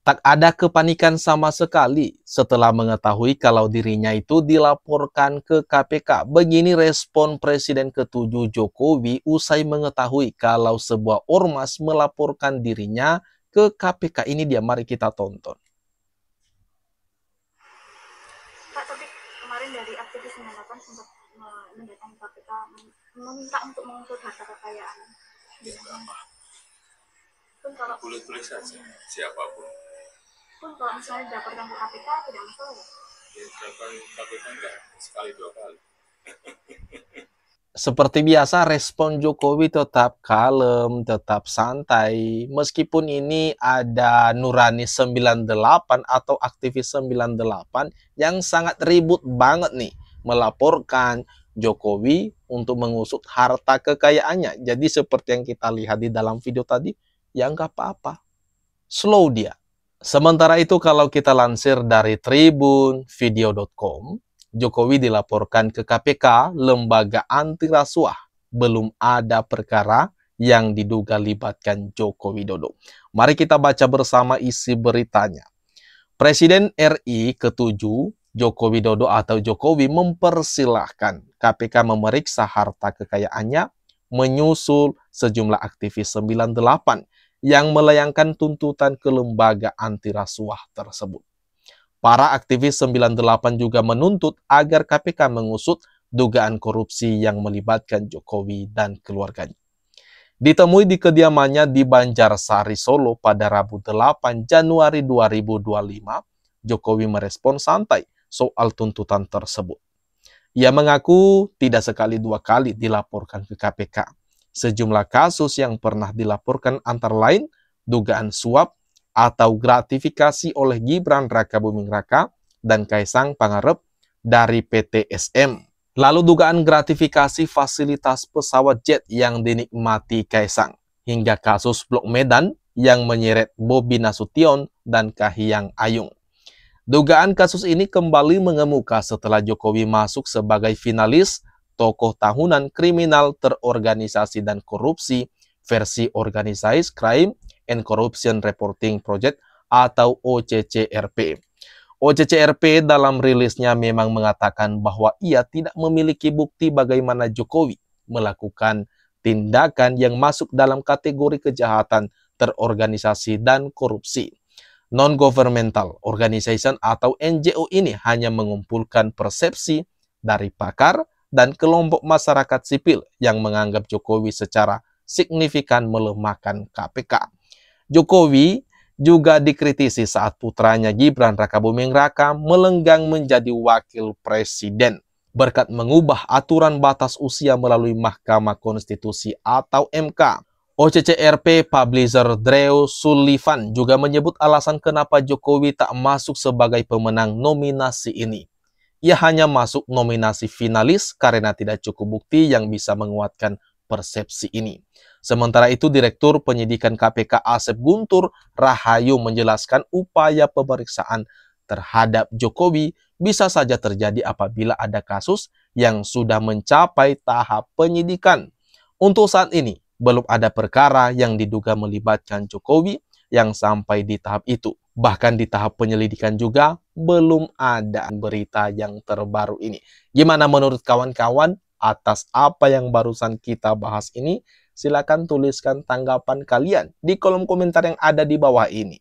Tak ada kepanikan sama sekali setelah mengetahui kalau dirinya itu dilaporkan ke KPK. Begini respon Presiden ke-7 Jokowi usai mengetahui kalau sebuah ormas melaporkan dirinya ke KPK. Ini dia, mari kita tonton. Pak, tapi kemarin dari aktivis 98 sempat mendatangi KPK meminta untuk mengusut harta kekayaan. Pun kalau Boleh-boleh saja, siapapun. Pun kalau misalnya dilaporkan ke KPK tidak masalah. Ya, KPK enggak sekali dua kali. Seperti biasa, respon Jokowi tetap kalem, tetap santai. Meskipun ini ada Nurani 98 atau aktivis 98 yang sangat ribut banget nih melaporkan Jokowi untuk mengusut harta kekayaannya. Jadi seperti yang kita lihat di dalam video tadi, ya nggak apa-apa. Slow dia. Sementara itu kalau kita lansir dari tribunvideo.com, Jokowi dilaporkan ke KPK, lembaga anti rasuah. Belum ada perkara yang diduga libatkan Joko Widodo. Mari kita baca bersama isi beritanya. Presiden RI ke-7 Joko Widodo atau Jokowi mempersilahkan KPK memeriksa harta kekayaannya menyusul sejumlah aktivis 98 yang melayangkan tuntutan ke lembaga anti rasuah tersebut. Para aktivis 98 juga menuntut agar KPK mengusut dugaan korupsi yang melibatkan Jokowi dan keluarganya. Ditemui di kediamannya di Banjarsari, Solo pada Rabu 8 Januari 2025, Jokowi merespon santai soal tuntutan tersebut. Ia mengaku tidak sekali dua kali dilaporkan ke KPK. Sejumlah kasus yang pernah dilaporkan antara lain dugaan suap atau gratifikasi oleh Gibran Rakabuming Raka dan Kaisang Pangarep dari PT SM. Lalu dugaan gratifikasi fasilitas pesawat jet yang dinikmati Kaisang, hingga kasus Blok Medan yang menyeret Bobi Nasution dan Kahiyang Ayu. Dugaan kasus ini kembali mengemuka setelah Jokowi masuk sebagai finalis tokoh tahunan kriminal terorganisasi dan korupsi versi Organized Crime and Corruption Reporting Project atau OCCRP. OCCRP dalam rilisnya memang mengatakan bahwa ia tidak memiliki bukti bagaimana Jokowi melakukan tindakan yang masuk dalam kategori kejahatan terorganisasi dan korupsi. Non-governmental organization atau NGO ini hanya mengumpulkan persepsi dari pakar dan kelompok masyarakat sipil yang menganggap Jokowi secara signifikan melemahkan KPK. Jokowi juga dikritisi saat putranya Gibran Rakabuming Raka melenggang menjadi wakil presiden berkat mengubah aturan batas usia melalui Mahkamah Konstitusi atau MK. OCCRP publisher Drew Sullivan juga menyebut alasan kenapa Jokowi tak masuk sebagai pemenang nominasi ini. Ia hanya masuk nominasi finalis karena tidak cukup bukti yang bisa menguatkan persepsi ini. Sementara itu, Direktur Penyidikan KPK Asep Guntur Rahayu menjelaskan upaya pemeriksaan terhadap Jokowi bisa saja terjadi apabila ada kasus yang sudah mencapai tahap penyidikan. Untuk saat ini, belum ada perkara yang diduga melibatkan Jokowi yang sampai di tahap itu. Bahkan di tahap penyelidikan juga belum ada berita yang terbaru ini. Gimana menurut kawan-kawan atas apa yang barusan kita bahas ini? Silakan tuliskan tanggapan kalian di kolom komentar yang ada di bawah ini.